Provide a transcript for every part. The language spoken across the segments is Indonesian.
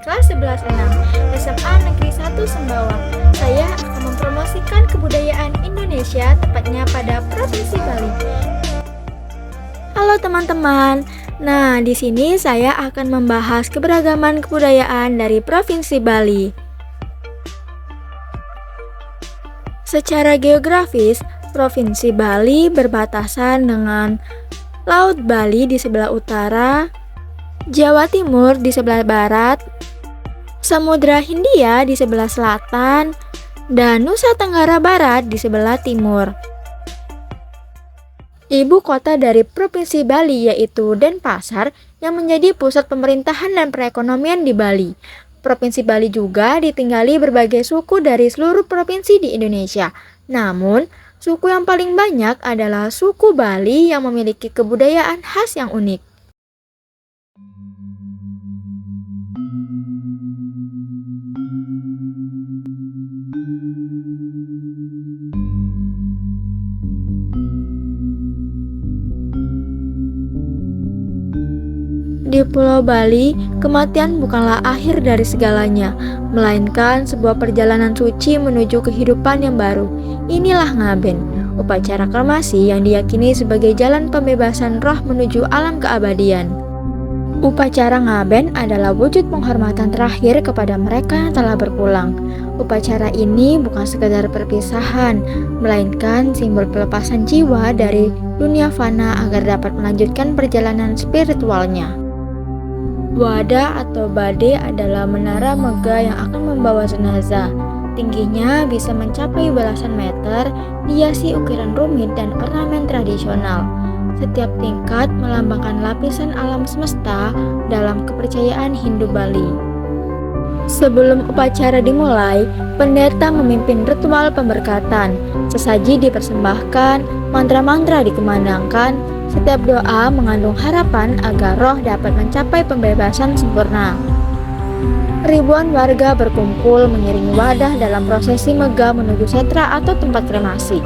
kelas 11 6 SMA Negeri 1 Sembawang. Saya akan mempromosikan kebudayaan Indonesia, tepatnya pada Provinsi Bali. Halo teman-teman. Nah, di sini saya akan membahas keberagaman kebudayaan dari Provinsi Bali. Secara geografis, Provinsi Bali berbatasan dengan Laut Bali di sebelah utara, Jawa Timur di sebelah barat, Samudra Hindia di sebelah selatan, dan Nusa Tenggara Barat di sebelah timur. Ibu kota dari Provinsi Bali yaitu Denpasar yang menjadi pusat pemerintahan dan perekonomian di Bali. Provinsi Bali juga ditinggali berbagai suku dari seluruh provinsi di Indonesia. Namun, suku yang paling banyak adalah suku Bali yang memiliki kebudayaan khas yang unik. Di Pulau Bali, kematian bukanlah akhir dari segalanya, melainkan sebuah perjalanan suci menuju kehidupan yang baru. Inilah ngaben, upacara kremasi yang diyakini sebagai jalan pembebasan roh menuju alam keabadian. Upacara ngaben adalah wujud penghormatan terakhir kepada mereka yang telah berpulang. Upacara ini bukan sekadar perpisahan, melainkan simbol pelepasan jiwa dari dunia fana agar dapat melanjutkan perjalanan spiritualnya. Wada atau bade adalah menara megah yang akan membawa jenazah. Tingginya bisa mencapai belasan meter, dihiasi ukiran rumit dan ornamen tradisional. Setiap tingkat melambangkan lapisan alam semesta dalam kepercayaan Hindu Bali. Sebelum upacara dimulai, pendeta memimpin ritual pemberkatan. Sesaji dipersembahkan, mantra-mantra dikumandangkan. Setiap doa mengandung harapan agar roh dapat mencapai pembebasan sempurna. Ribuan warga berkumpul mengiringi wadah dalam prosesi megah menuju setra atau tempat kremasi.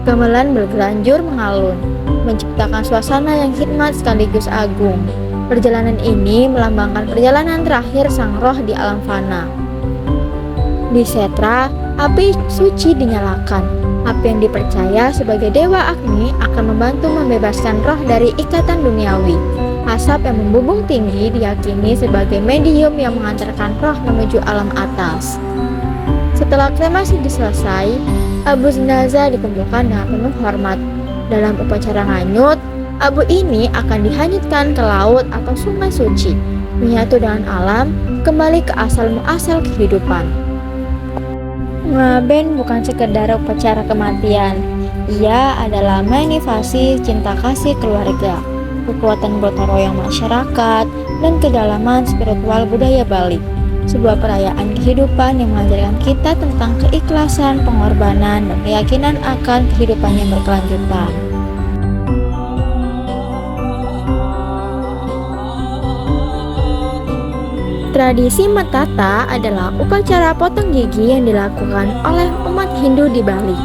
Gamelan bergelanjur mengalun, menciptakan suasana yang hikmat sekaligus agung. Perjalanan ini melambangkan perjalanan terakhir sang roh di alam fana. Di setra, api suci dinyalakan. Api yang dipercaya sebagai dewa Agni akan membantu membebaskan roh dari ikatan duniawi. Asap yang membubung tinggi diyakini sebagai medium yang mengantarkan roh menuju alam atas. Setelah kremasi selesai, abu jenazah dikumpulkan dengan penuh hormat. Dalam upacara nganyut, abu ini akan dihanyutkan ke laut atau sungai suci, menyatu dengan alam, kembali ke asal muasal kehidupan. Ngaben bukan sekedar upacara kematian, ia adalah manifestasi cinta kasih keluarga, kekuatan gotong royong masyarakat, dan kedalaman spiritual budaya Bali. Sebuah perayaan kehidupan yang mengajarkan kita tentang keikhlasan, pengorbanan, dan keyakinan akan kehidupan yang berkelanjutan. Tradisi Metata adalah upacara potong gigi yang dilakukan oleh umat Hindu di Bali.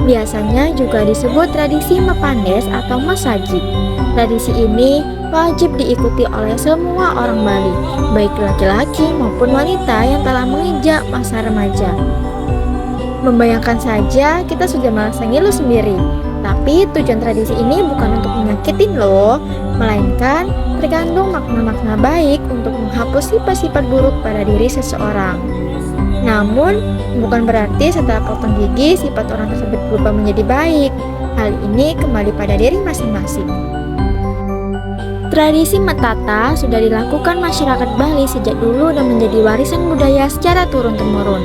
Biasanya juga disebut tradisi Mepandes atau Masaji. Tradisi ini wajib diikuti oleh semua orang Bali, baik laki-laki maupun wanita yang telah menginjak masa remaja. Membayangkan saja kita sudah merasa ngilu sendiri. Tapi tujuan tradisi ini bukan untuk menyakitin loh, melainkan terkandung makna-makna baik untuk menghapus sifat-sifat buruk pada diri seseorang. Namun, bukan berarti setelah potong gigi sifat orang tersebut berubah menjadi baik. Hal ini kembali pada diri masing-masing. Tradisi Metata sudah dilakukan masyarakat Bali sejak dulu dan menjadi warisan budaya secara turun-temurun.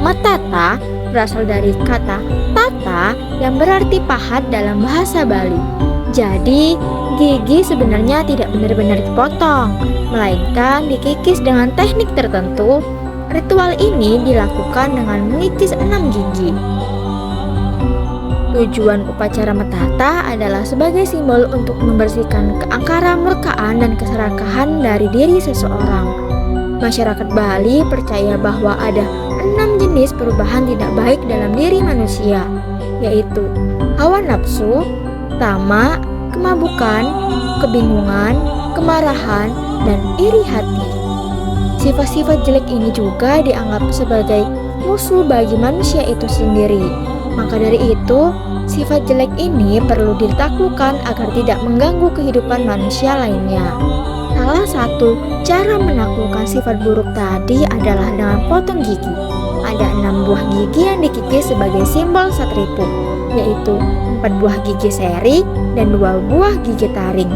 Metata berasal dari kata tata yang berarti pahat dalam bahasa Bali. Jadi, gigi sebenarnya tidak benar-benar dipotong, melainkan dikikis dengan teknik tertentu. Ritual ini dilakukan dengan mengikis 6 gigi. Tujuan upacara Metata adalah sebagai simbol untuk membersihkan keangkara murkaan dan keserakahan dari diri seseorang. Masyarakat Bali percaya bahwa ada 6 jenis perubahan tidak baik dalam diri manusia, yaitu hawa nafsu, tamak, kemabukan, kebingungan, kemarahan, dan iri hati. Sifat-sifat jelek ini juga dianggap sebagai musuh bagi manusia itu sendiri. Maka dari itu, sifat jelek ini perlu ditaklukkan agar tidak mengganggu kehidupan manusia lainnya. Salah satu cara menaklukkan sifat buruk tadi adalah dengan potong gigi. Ada 6 buah gigi yang dikikis sebagai simbol satripu, yaitu 4 buah gigi seri dan 2 buah gigi taring.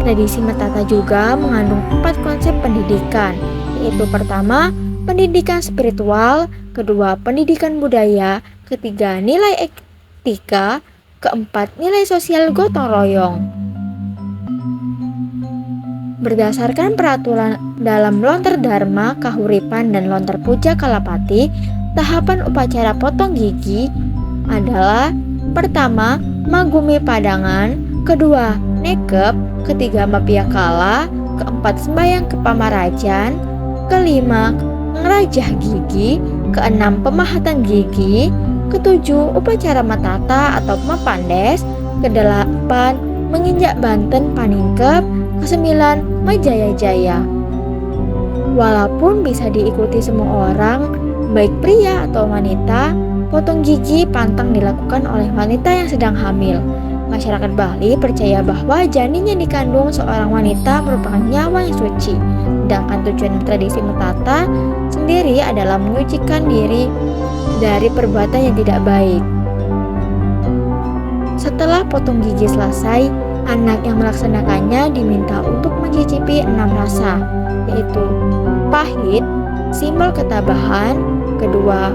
Tradisi Metata juga mengandung 4 konsep pendidikan, yaitu pertama, pendidikan spiritual, kedua, pendidikan budaya, ketiga, nilai etika, keempat, nilai sosial gotong royong. Berdasarkan peraturan dalam Lontar Dharma, Kahuripan, dan Lontar Puja Kalapati, tahapan upacara potong gigi adalah pertama, magumi padangan, kedua, nekep, ketiga, mapiyakala, keempat, sembahyang ke pamarajan, kelima, ngerajah gigi, keenam, pemahatan gigi, ketujuh, upacara matata atau mapandes, kedelapan, menginjak banten paningkep, kesembilan, majaya-jaya. Walaupun bisa diikuti semua orang, baik pria atau wanita, potong gigi pantang dilakukan oleh wanita yang sedang hamil. Masyarakat Bali percaya bahwa janin yang dikandung seorang wanita merupakan nyawa yang suci. Sedangkan tujuan tradisi Metata sendiri adalah menyucikan diri dari perbuatan yang tidak baik. Setelah potong gigi selesai, anak yang melaksanakannya diminta untuk mencicipi 6 rasa, yaitu pahit, simbol ketabahan, kedua,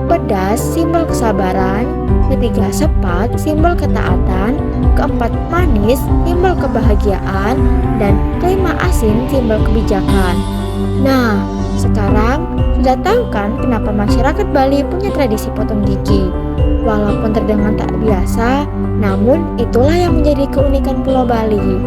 pedas, simbol kesabaran, ketiga, sepat, simbol ketaatan, keempat, manis, simbol kebahagiaan, dan kelima, asin, simbol kebijakan. Nah, sekarang sudah tahu kan kenapa masyarakat Bali punya tradisi potong gigi? Walaupun terdengar tak biasa, namun itulah yang menjadi keunikan Pulau Bali.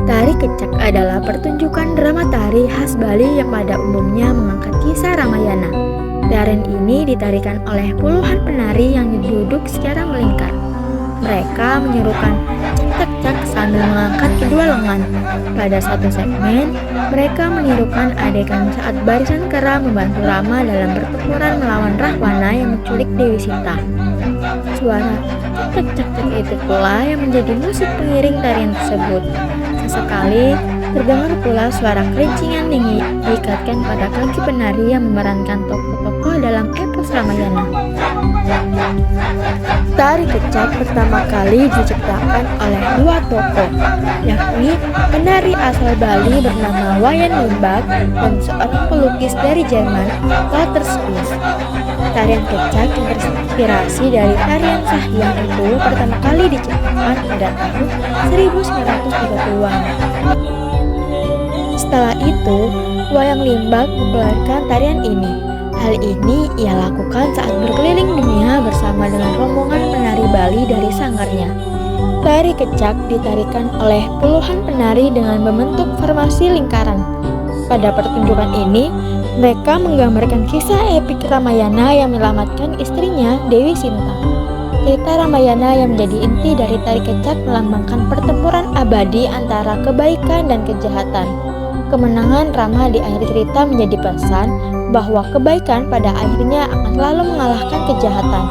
Tari kecak adalah pertunjukan drama tari khas Bali yang pada umumnya mengangkat kisah Ramayana. Tarian ini ditarikan oleh puluhan penari yang duduk secara melingkar. Mereka menyerukan cak-cak sambil mengangkat kedua lengan. Pada satu segmen, mereka menirukan adegan saat barisan kera membantu Rama dalam pertempuran melawan Rahwana yang menculik Dewi Sita. Suara cak-cak itu pula yang menjadi musik pengiring tarian tersebut. Sesekali terdengar pula suara kerincingan tinggi diikatkan pada kaki penari yang memerankan tokoh-tokoh dalam epos Ramayana. Tari kecak pertama kali diciptakan oleh 2 tokoh, yakni penari asal Bali bernama Wayan Limbak dan seorang pelukis dari Jerman, Walter Spies. Tarian kecak yang terinspirasi dari tarian Sahyang itu pertama kali diciptakan pada tahun 1930-an. Setelah itu, Wayang Limbak memperkenalkan tarian ini. Hal ini ia lakukan saat berkeliling dunia bersama dengan rombongan penari Bali dari sanggarnya. Tari kecak ditarikan oleh puluhan penari dengan membentuk formasi lingkaran. Pada pertunjukan ini, mereka menggambarkan kisah epik Ramayana yang menyelamatkan istrinya Dewi Sinta. Cerita Ramayana yang menjadi inti dari tari kecak melambangkan pertempuran abadi antara kebaikan dan kejahatan. Kemenangan Rama di akhir cerita menjadi pesan bahwa kebaikan pada akhirnya akan selalu mengalahkan kejahatan.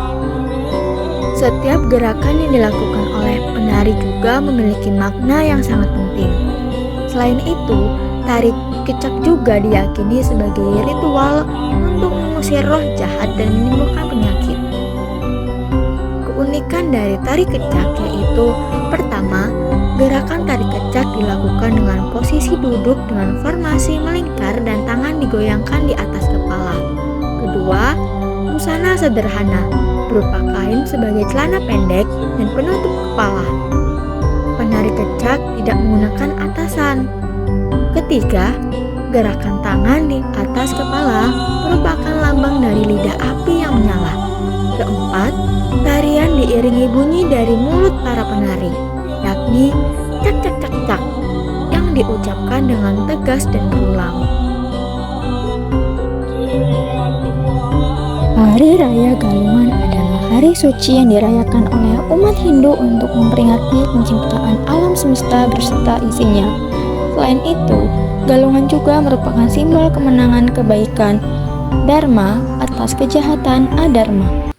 Setiap gerakan yang dilakukan oleh penari juga memiliki makna yang sangat penting. Selain itu, tari kecak juga diyakini sebagai ritual untuk mengusir roh jahat dan menimbulkan penyakit. Keunikan dari tari kecak yaitu pertama, gerakan tari kecak dilakukan dengan posisi duduk dengan formasi melingkar dan tangan digoyangkan di atas kepala. Kedua, busana sederhana berupa kain sebagai celana pendek dan penutup kepala. Penari kecak tidak menggunakan atasan. Ketiga, gerakan tangan di atas kepala merupakan lambang dari lidah api yang menyala. Keempat, tarian diiringi bunyi dari mulut para penari, yakni cak cak cak cak yang diucapkan dengan tegas dan berulang. Hari Raya Galungan adalah hari suci yang dirayakan oleh umat Hindu untuk memperingati penciptaan alam semesta beserta isinya. Selain itu, galungan juga merupakan simbol kemenangan kebaikan Dharma atas kejahatan adharma.